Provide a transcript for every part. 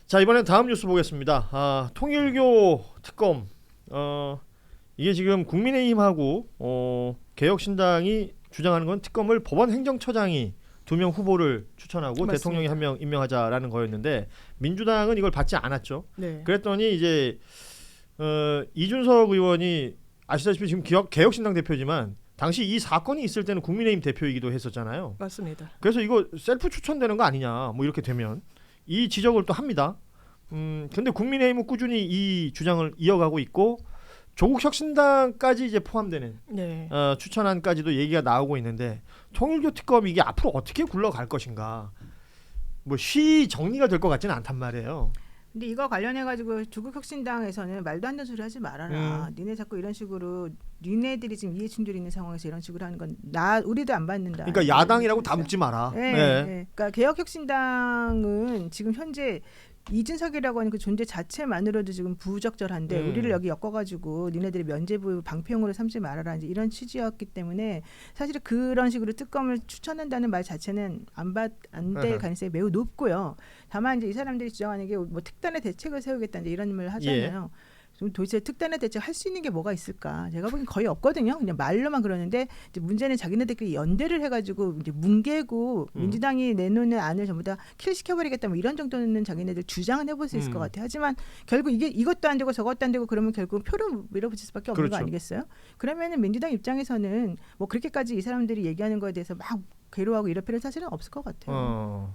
자, 이번엔 다음 뉴스 보겠습니다. 통일교 특검. 이게 지금 국민의힘하고 개혁신당이 주장하는 건 특검을 법원 행정처장이 2명 후보를 추천하고 맞습니다. 대통령이 1명 임명하자라는 거였는데 민주당은 이걸 받지 않았죠. 네. 그랬더니 이제 이준석 의원이 아시다시피 지금 개혁신당 대표지만 당시 이 사건이 있을 때는 국민의힘 대표이기도 했었잖아요. 맞습니다. 그래서 이거 셀프 추천되는 거 아니냐 뭐 이렇게 되면 이 지적을 또 합니다. 근데 국민의힘은 꾸준히 이 주장을 이어가고 있고 조국 혁신당까지 이제 포함되는 네. 추천안까지도 얘기가 나오고 있는데 통일교 특검 이게 앞으로 어떻게 굴러갈 것인가 뭐 쉬 정리가 될 것 같지는 않단 말이에요. 근데 이거 관련해가지고 조국혁신당에서는 말도 안 되는 소리 하지 말아라. 니네 자꾸 이런 식으로 니네들이 지금 이해충돌이 있는 상황에서 이런 식으로 하는 건 우리도 안 받는다. 그러니까 야당이라고 다 묻지 마라. 네, 네. 그러니까 개혁혁신당은 지금 현재 이준석이라고 하는 그 존재 자체만으로도 지금 부적절한데 우리를 여기 엮어가지고 니네들이 면죄부 방패용으로 삼지 말아라 이제 이런 취지였기 때문에 사실 그런 식으로 특검을 추천한다는 말 자체는 안 될 가능성이 매우 높고요. 다만 이제 이 사람들이 주장하는 게 뭐 특단의 대책을 세우겠다 이제 이런 말을 하잖아요. 좀 도대체 특단의 대책 할 수 있는 게 뭐가 있을까? 제가 보기엔 거의 없거든요. 그냥 말로만 그러는데 이제 문제는 자기네들끼리 연대를 해가지고 이제 뭉개고 민주당이 내놓는 안을 전부 다 킬시켜버리겠다 뭐 이런 정도는 자기네들 주장은 해볼 수 있을 것 같아요. 하지만 결국 이것도 안 되고 저것도 안 되고 그러면 결국 표를 밀어붙일 수밖에 없는 거 아니겠어요? 그러면은 민주당 입장에서는 뭐 그렇게까지 이 사람들이 얘기하는 거에 대해서 막 괴로워하고 이럴 필요는 사실은 없을 것 같아요.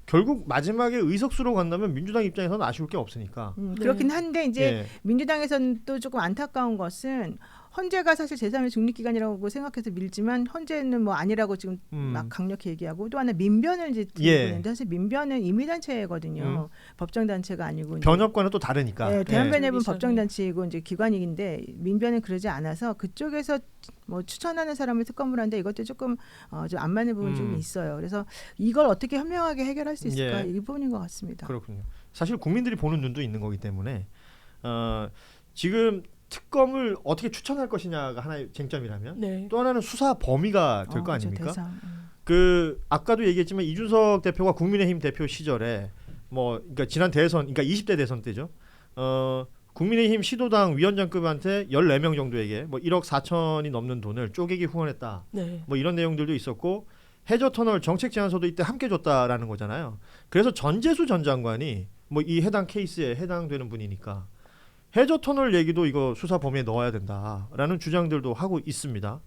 결국 마지막에 의석수로 간다면 민주당 입장에서는 아쉬울 게 없으니까. 그렇긴 한데 이제 민주당에서는 또 조금 안타까운 것은 헌재가 사실 제3의 중립기관이라고 생각해서 밀지만 헌재는 뭐 아니라고 지금 막 강력히 얘기하고 또 하나 민변을 이제 들고 있는데 사실 민변은 임의단체거든요. 법정단체가 아니고 변협과는 또 다르니까. 네, 대한변협은 법정단체이고 이제 기관인데 민변은 그러지 않아서 그쪽에서 뭐 추천하는 사람을 특검을 하는데 이것도 조금 좀 안 맞는 부분이 좀 있어요. 그래서 이걸 어떻게 현명하게 해결할 수 있을까 이 부분인 것 같습니다. 그렇군요. 사실 국민들이 보는 눈도 있는 거기 때문에 지금 특검을 어떻게 추천할 것이냐가 하나의 쟁점이라면 또 하나는 수사 범위가 될 거 아닙니까? 그 아까도 얘기했지만 이준석 대표가 국민의힘 대표 시절에 뭐 그러니까 지난 대선 그러니까 20대 대선 때죠. 국민의힘 시도당 위원장급한테 14명 정도에게 뭐 1억 4천이 넘는 돈을 쪼개기 후원했다. 뭐 이런 내용들도 있었고 해저터널 정책 제안서도 이때 함께 줬다라는 거잖아요. 그래서 전재수 전 장관이 뭐 이 해당 케이스에 해당되는 분이니까 해저터널 얘기도 이거 수사 범위에 넣어야 된다라는 주장들도 하고 있습니다.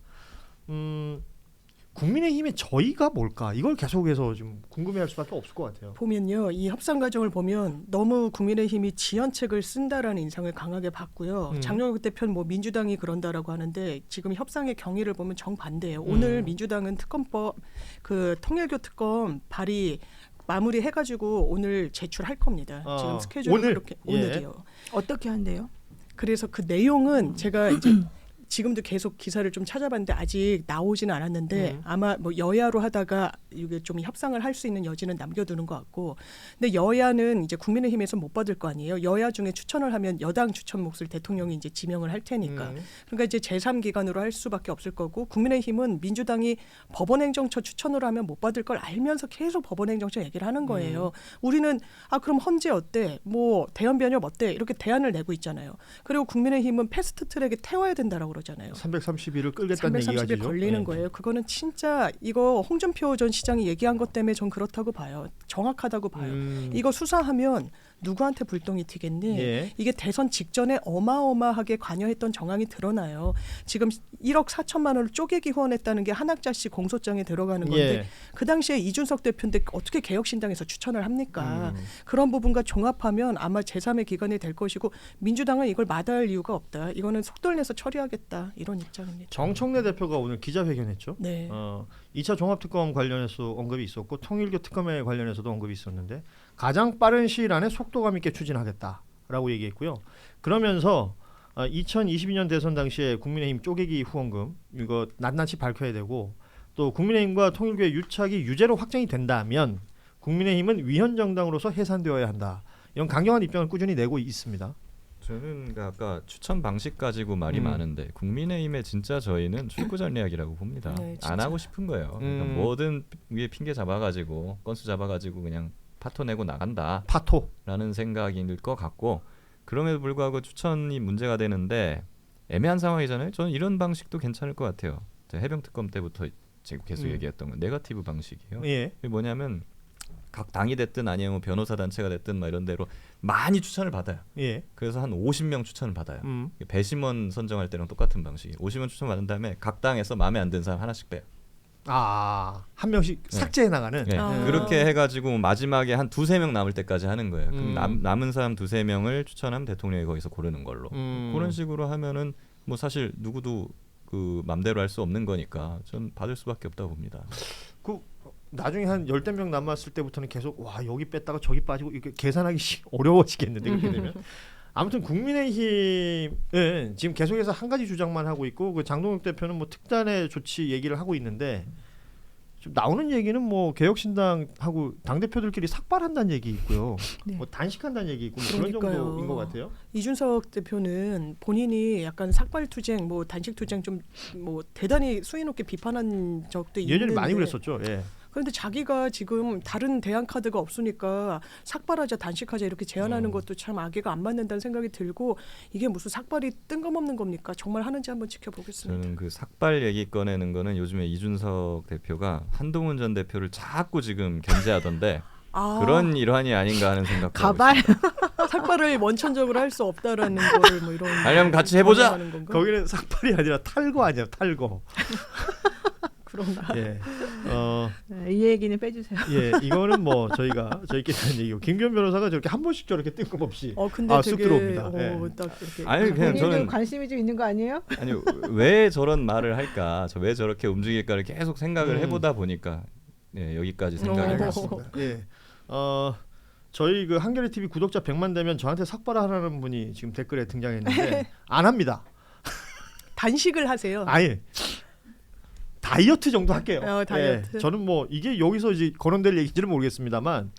국민의힘의 저희가 뭘까? 이걸 계속해서 좀 궁금해할 수밖에 없을 것 같아요. 보면요, 이 협상 과정을 보면 너무 국민의힘이 지연책을 쓴다라는 인상을 강하게 받고요. 장영욱 대표는 뭐 민주당이 그런다라고 하는데 지금 협상의 경위를 보면 정반대예요. 오늘 민주당은 특검법 그 통일교 특검 발의 마무리해가지고 오늘 제출할 겁니다. 지금 스케줄은 그렇게 오늘이요. 어떻게 한대요? 그래서 그 내용은 제가 이제 지금도 계속 기사를 좀 찾아봤는데 아직 나오지는 않았는데 아마 뭐 여야로 하다가 이게 좀 협상을 할 수 있는 여지는 남겨두는 것 같고, 근데 여야는 이제 국민의힘에서 못 받을 거 아니에요. 여야 중에 추천을 하면 여당 추천 몫을 대통령이 이제 지명을 할 테니까. 그러니까 이제 제3기관으로 할 수밖에 없을 거고, 국민의힘은 민주당이 법원행정처 추천으로 하면 못 받을 걸 알면서 계속 법원행정처 얘기를 하는 거예요. 우리는 그럼 헌재 어때? 뭐 대연변협 어때? 이렇게 대안을 내고 있잖아요. 그리고 국민의힘은 패스트트랙에 태워야 된다라고 그러잖아요. 330일을 끌겠다는 얘기가 330일 걸리는 거예요. 그거는 진짜 이거 홍준표 전 시장이 얘기한 것 때문에 전 그렇다고 봐요. 정확하다고 봐요. 이거 수사하면 누구한테 불똥이 튀겠니? 이게 대선 직전에 어마어마하게 관여했던 정황이 드러나요. 지금 1억 4천만 원을 쪼개기 후원했다는 게 한학자씨 공소장에 들어가는 건데 그 당시에 이준석 대표인데 어떻게 개혁신당에서 추천을 합니까? 그런 부분과 종합하면 아마 제3의 기관이 될 것이고 민주당은 이걸 마다할 이유가 없다. 이거는 속도를 내서 처리하겠다. 이런 입장입니다. 정청래 대표가 오늘 기자회견했죠. 네. 2차 종합특검 관련해서 언급이 있었고 통일교 특검에 관련해서도 언급이 있었는데 가장 빠른 시일 안에 속도감 있게 추진하겠다라고 얘기했고요. 그러면서 2022년 대선 당시에 국민의힘 쪼개기 후원금 이거 낱낱이 밝혀야 되고 또 국민의힘과 통일교의 유착이 유죄로 확정이 된다면 국민의힘은 위헌정당으로서 해산되어야 한다. 이런 강경한 입장을 꾸준히 내고 있습니다. 저는 아까 추천 방식 가지고 말이 많은데 국민의힘의 진짜 저희는 출구 전략이라고 봅니다. 안 하고 싶은 거예요. 그러니까 뭐든 위에 핑계 잡아가지고 건수 잡아가지고 그냥 파토 내고 나간다. 파토라는 생각일 것 같고 그럼에도 불구하고 추천이 문제가 되는데 애매한 상황이잖아요. 저는 이런 방식도 괜찮을 것 같아요. 해병 특검 때부터 지금 계속 얘기했던 건 네거티브 방식이에요. 예. 이게 뭐냐면 각 당이 됐든 아니면 뭐 변호사 단체가 됐든 막 이런 데로 많이 추천을 받아요. 예. 그래서 한 50명 추천을 받아요. 배심원 선정할 때랑 똑같은 방식이에요. 50명 추천 받은 다음에 각 당에서 마음에 안 드는 사람 하나씩 빼요. 한 명씩 삭제해 나가는. 네. 그렇게 해가지고 마지막에 한 2-3명 남을 때까지 하는 거예요. 그럼 남은 사람 2-3명을 추천하면 대통령이 거기서 고르는 걸로. 그런 식으로 하면은 뭐 사실 누구도 그 맘대로 할 수 없는 거니까 전 받을 수밖에 없다고 봅니다. 그 나중에 한 10명 남았을 때부터는 계속 와 여기 뺐다가 저기 빠지고 이렇게 계산하기 어려워지겠는데 그렇게 되면. 아무튼 국민의힘은 지금 계속해서 한 가지 주장만 하고 있고 그 장동혁 대표는 뭐 특단의 조치 얘기를 하고 있는데 지금 나오는 얘기는 뭐 개혁신당하고 당 대표들끼리 삭발한다는 얘기 있고요, 네. 뭐 단식한다는 얘기 있고 뭐 그런 정도인 것 같아요. 이준석 대표는 본인이 약간 삭발투쟁, 뭐 단식투쟁 좀 뭐 대단히 수위 높게 비판한 적도 있는데 예전에 많이 그랬었죠. 예. 그런데 자기가 지금 다른 대안 카드가 없으니까 삭발하자 단식하자 이렇게 제안하는 것도 참 악의가 안 맞는다는 생각이 들고 이게 무슨 삭발이 뜬금없는 겁니까? 정말 하는지 한번 지켜보겠습니다. 저는 그 삭발 얘기 꺼내는 거는 요즘에 이준석 대표가 한동훈 전 대표를 자꾸 지금 견제하던데 그런 일환이 아닌가 하는 생각도 가발 삭발을 원천적으로 할 수 없다라는 거를 뭐 이런 아니면 같이 해보자. 거기는 삭발이 아니라 탈거 아니야, 탈거. 그런가? 예. 이 얘기는 빼주세요. 예, 이거는 뭐 저희끼리 하는 얘기고 김기현 변호사가 저렇게 한 번씩 저렇게 뜬금없이 근데 쑥 되게 들어옵니다. 예. 딱 이렇게 아니 그냥 저는 관심이 좀 있는 거 아니에요? 아니 왜 저런 말을 할까, 왜 저렇게 움직일까를 계속 생각을 해보다 보니까 여기까지 생각이 났습니다. 예. 저희 그 한겨레 TV 구독자 100만 되면 저한테 삭발하라는 분이 지금 댓글에 등장했는데 안 합니다. 단식을 하세요. 아예 다이어트 정도 할게요. 다이어트. 예, 저는 뭐 이게 여기서 이제 거론될 얘기인지는 모르겠습니다만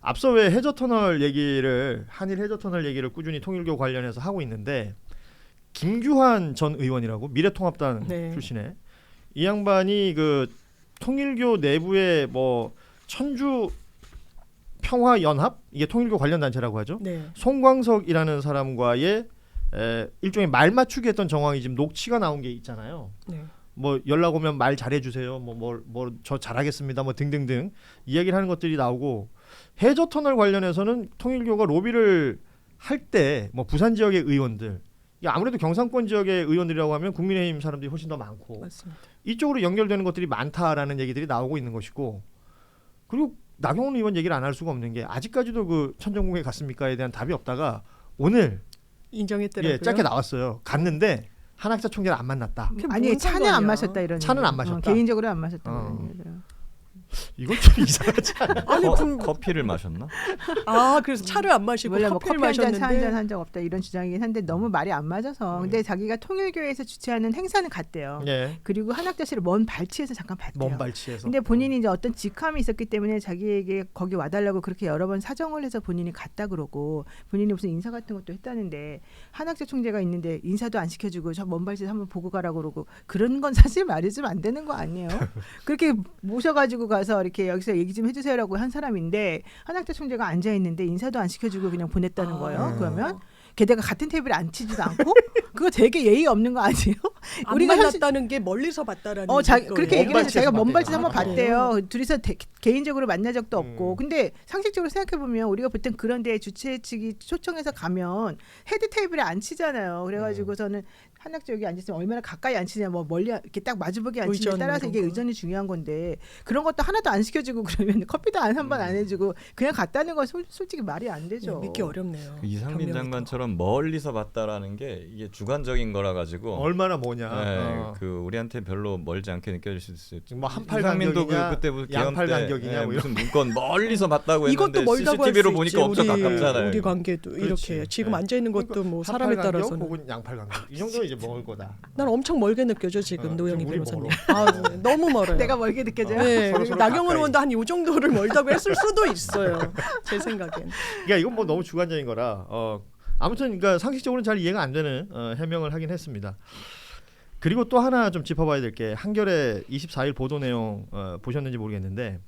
앞서 왜 해저터널 얘기를 한일 해저터널 얘기를 꾸준히 통일교 관련해서 하고 있는데 김규환 전 의원이라고 미래통합당 출신의 이 양반이 그 통일교 내부의 뭐 천주 평화연합 이게 통일교 관련 단체라고 하죠. 송광석이라는 사람과의 일종의 말 맞추기 했던 정황이 지금 녹취가 나온 게 있잖아요. 뭐 연락 오면 말 잘해주세요. 뭐 저 잘하겠습니다. 뭐 등등등 이야기를 하는 것들이 나오고 해저터널 관련해서는 통일교가 로비를 할 때 뭐 부산 지역의 의원들 아무래도 경상권 지역의 의원들이라고 하면 국민의힘 사람들이 훨씬 더 많고 맞습니다. 이쪽으로 연결되는 것들이 많다라는 얘기들이 나오고 있는 것이고 그리고 나경원 의원 얘기를 안 할 수가 없는 게 아직까지도 그 천정궁에 갔습니까에 대한 답이 없다가 오늘 인정했더라고요. 짧게 나왔어요. 갔는데 한학자 총재를 안 만났다. 아니 차는 안 마셨다 이런. 차는 안 마셨다. 개인적으로 안 마셨다. 이런 얘기더라고요. 이건 좀 이상하지 않아요? 아니 커피를 마셨나? 그래서 차를 안 마시고 뭐 커피를 커피 마셨는데 차 한잔 한 적 없다 이런 주장이긴 한데 너무 말이 안 맞아서. 근데 자기가 통일교에서 주최하는 행사는 갔대요. 그리고 한학자실을 먼 발치에서 잠깐 봤대요. 먼 발치에서. 근데 본인이 이제 어떤 직함이 있었기 때문에 자기에게 거기 와달라고 그렇게 여러 번 사정을 해서 본인이 갔다 그러고 본인이 무슨 인사 같은 것도 했다는데 한학자 총재가 있는데 인사도 안 시켜주고 저 먼 발치에서 한번 보고 가라고 그러고 그런 건 사실 말이 좀 안 되는 거 아니에요? 그렇게 모셔가지고 가서 이렇게 여기서 얘기 좀 해주세요라고 한 사람인데 한학자 총재가 앉아 있는데 인사도 안 시켜주고 그냥 보냈다는 거예요. 그러면 게다가 같은 테이블에 앉히지도 않고 그거 되게 예의 없는 거 아니에요? 우리가 만났다는 게 멀리서 봤다라는 그렇게 얘기를 해서 제가 먼 발치에서 한번 봤대요. 봤대요. 둘이서 개인적으로 만난 적도 없고 근데 상식적으로 생각해 보면 우리가 보통 그런 데 주최 측이 초청해서 가면 헤드 테이블에 앉히잖아요. 그래가지고서는 한학자 여기 앉았으면 얼마나 가까이 앉히냐 뭐 멀리 이렇게 딱 마주보게 앉히냐에 따라서 이게 의전이 중요한 건데 그런 것도 하나도 안 시켜주고 그러면 커피도 한 번 안 해주고 그냥 갔다는 건 솔직히 말이 안 되죠. 믿기 어렵네요. 이상민 장관처럼 멀리서 봤다라는 게 이게 주관적인 거라 가지고 얼마나 뭐냐. 그 우리한테 별로 멀지 않게 느껴질 수 있어요. 뭐 한팔 이상민도 간격이냐, 그때부터 양팔 간격이냐 뭐 무슨 문건 멀리서 봤다고 했는데 이것도 멀다고 CCTV로 할 수 있지. 보니까 엄청 가깝잖아요. 우리 관계도 그렇지. 이렇게 지금 앉아 있는 것도 뭐 사람에 한팔 간격 따라서는 혹은 양팔 간격 이 정도는 이제 먹을 거다. 난 엄청 멀게 느껴져 지금 노영희 우리 변호사님. 멀어. 너무 멀어요. 내가 멀게 느껴져요? 네, 서로 나경원 가까이. 의원도 한 이 정도를 멀다고 했을 수도 있어요. 제 생각엔. 그러니까 이건 뭐 너무 주관적인 거라 아무튼 그러니까 상식적으로는 잘 이해가 안 되는 해명을 하긴 했습니다. 그리고 또 하나 좀 짚어봐야 될 게 한겨레 24일 보도 내용 보셨는지 모르겠는데,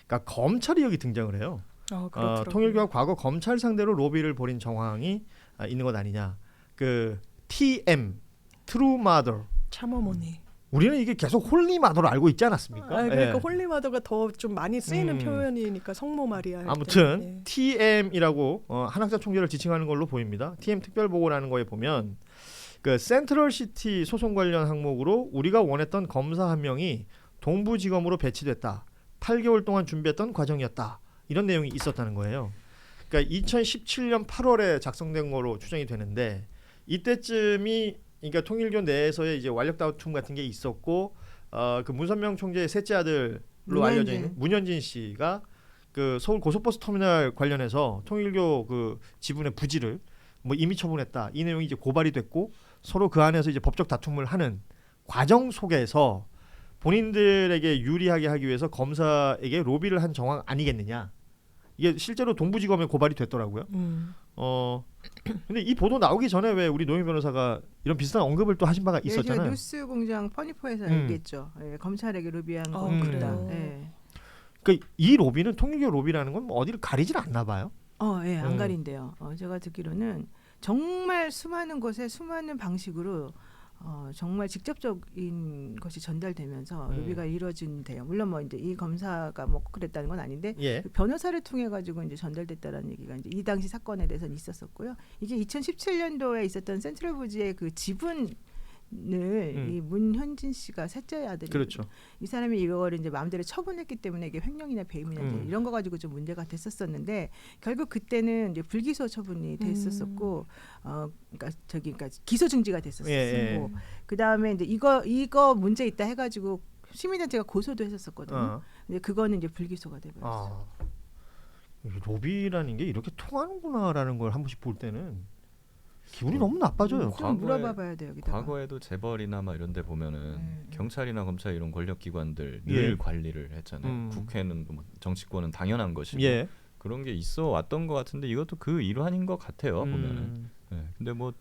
그러니까 검찰이 여기 등장을 해요. 통일교가 과거 검찰 상대로 로비를 벌인 정황이 있는 것 아니냐. 그 TM, True Mother. 참어머니. 우리는 이게 계속 홀리마더로 알고 있지 않았습니까? 그러니까 홀리마더가 더 좀 많이 쓰이는 표현이니까 성모 마리아. 아무튼 TM이라고 한학자 총재를 지칭하는 걸로 보입니다. TM 특별보고라는 거에 보면 그 센트럴시티 소송 관련 항목으로 우리가 원했던 검사 한 명이 동부지검으로 배치됐다. 8개월 동안 준비했던 과정이었다. 이런 내용이 있었다는 거예요. 그러니까 2017년 8월에 작성된 거로 추정이 되는데 이때쯤이 그러니까 통일교 내에서의 이제 완력 다툼 같은 게 있었고 그 문선명 총재의 셋째 아들로 알려져 있는 문현진 씨가 그 서울 고속버스 터미널 관련해서 통일교 그 지분의 부지를 뭐 임의 처분했다. 이 내용이 이제 고발이 됐고 서로 그 안에서 이제 법적 다툼을 하는 과정 속에서 본인들에게 유리하게 하기 위해서 검사에게 로비를 한 정황 아니겠느냐. 이게 실제로 동부지검에 고발이 됐더라고요. 근데 이 보도 나오기 전에 왜 우리 노영 변호사가 이런 비슷한 언급을 또 하신 바가 있었잖아요. 뉴스공장 퍼니포에서 알겠죠. 검찰에게 로비한 겁니다. 그러니까 이 로비는 통일교 로비라는 건 뭐 어디를 가리질 않나 봐요. 안 가린대요. 제가 듣기로는 정말 수많은 곳에 수많은 방식으로 정말 직접적인 것이 전달되면서 로비가 이루어진대요. 물론 뭐 이제 이 검사가 뭐 그랬다는 건 아닌데 그 변호사를 통해 가지고 이제 전달됐다라는 얘기가 이제 이 당시 사건에 대해서는 있었었고요. 이게 2017년도에 있었던 센트럴 부지의 그 지분을 이 문현진 씨가 셋째 아들이 그렇죠. 이 사람이 이거를 이제 마음대로 처분했기 때문에 이게 횡령이나 배임이나 이제 이런 거 가지고 좀 문제가 됐었었는데 결국 그때는 이제 불기소 처분이 됐었었고 그러니까 기소 중지가 됐었었고 그 다음에 이제 이거 문제 있다 해가지고 시민단체가 고소도 했었었거든요. 근데 그거는 이제 불기소가 돼버렸어요. 로비라는 게 이렇게 통하는구나라는 걸 한 번씩 볼 때는. 기분이 너무 나빠져요. 좀 물어봐봐야 돼요. 여기다가. 과거에도 재벌이나 막 이런 데 보면은 경찰이나 검찰 이런 권력기관들 늘 관리를 했잖아요. 국회는 뭐 정치권은 당연한 것이고 그런 게 있어 왔던 것 같은데 이것도 그 일환인 것 같아요. 보면은. 근데 뭐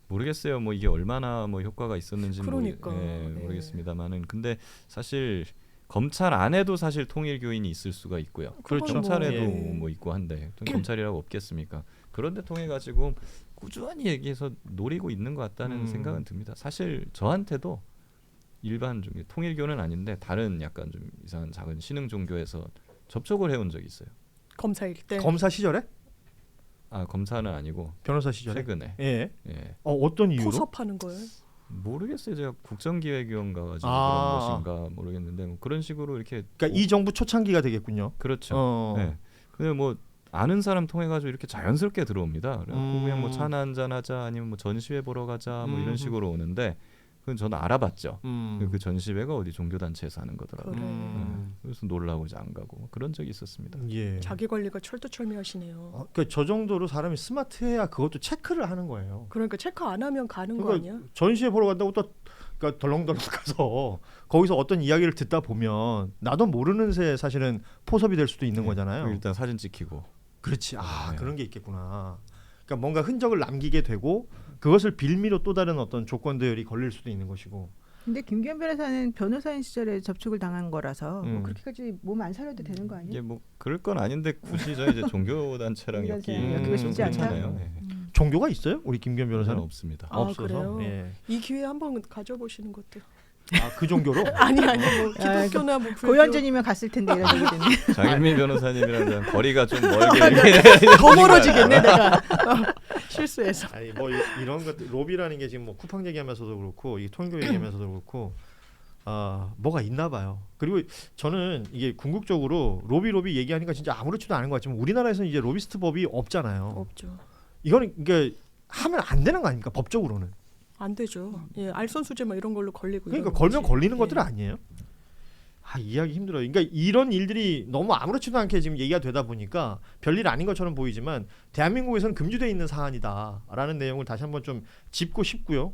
모르겠어요. 뭐 이게 얼마나 뭐 효과가 있었는지 모르겠습니다만은 근데 사실 검찰 안에도 사실 통일교인이 있을 수가 있고요. 그렇죠. 검찰에도 뭐 있고 한데 검찰이라고 없겠습니까? 그런데 통해 가지고 꾸준히 얘기해서 노리고 있는 것 같다는 생각은 듭니다. 사실 저한테도 일반 종교, 통일교는 아닌데 다른 약간 좀 이상한 작은 신흥 종교에서 접촉을 해온 적이 있어요. 검사일 때. 검사 시절에? 검사는 아니고 변호사 시절에? 최근에. 어떤 이유로? 포섭하는 거예요? 모르겠어요. 제가 국정기획위원 가가지고 그런 것인가 모르겠는데 뭐 그런 식으로 이렇게. 그러니까 이 정부 초창기가 되겠군요. 그렇죠. 근데 뭐 아는 사람 통해 가지고 이렇게 자연스럽게 들어옵니다. 그냥 뭐 차나 한잔 하자 아니면 뭐 전시회 보러 가자 뭐 이런 식으로 오는데 그건 저는 알아봤죠. 그 전시회가 어디 종교단체에서 하는 거더라고요. 그래서 놀라고 이제 안 가고 그런 적이 있었습니다. 자기 관리가 철두철미하시네요. 그러니까 저 정도로 사람이 스마트해야 그것도 체크를 하는 거예요. 그러니까 체크 안 하면 가는 거 아니야? 전시회 보러 간다고 또 그러니까 덜렁덜렁 가서 거기서 어떤 이야기를 듣다 보면 나도 모르는 새 사실은 포섭이 될 수도 있는 거잖아요. 일단 사진 찍히고. 그렇지. 그런 게 있겠구나. 그러니까 뭔가 흔적을 남기게 되고 그것을 빌미로 또 다른 어떤 조건들이 걸릴 수도 있는 것이고. 근데 김기현 변호사는 변호사인 시절에 접촉을 당한 거라서 뭐 그렇게까지 몸 안 살려도 되는 거 아니에요? 이게 뭐 그럴 건 아닌데 굳이 저 이제 종교 단체랑 엮이기가 쉽지 않잖아요. 종교가 있어요? 우리 김기현 변호사는 없습니다. 없어서. 그래요? 이 기회에 한번 가져보시는 것도. 그 정도로? 아니 뭐 기독교나 뭐 불교. 고현준이면 갔을 텐데 이런 얘기 됐네. 장일민 변호사님이랑 거리가 좀 멀게 더 멀어지겠네 내가 실수해서. 아니 뭐 이런 것 로비라는 게 지금 뭐 쿠팡 얘기하면서도 그렇고 이 통일교 얘기하면서도 그렇고 뭐가 있나 봐요. 그리고 저는 이게 궁극적으로 로비 얘기하니까 진짜 아무렇지도 않은 것 같지만 우리나라에서는 이제 로비스트 법이 없잖아요. 없죠. 이거는 그러니까 하면 안 되는 거 아닙니까? 법적으로는. 안 되죠. 알선수재 뭐 이런 걸로 걸리고. 그러니까 걸면 걸리는 것들 아니에요? 이해하기 힘들어요. 그러니까 이런 일들이 너무 아무렇지도 않게 지금 얘기가 되다 보니까 별일 아닌 것처럼 보이지만 대한민국에서는 금지되어 있는 사안이다라는 내용을 다시 한번 좀 짚고 싶고요.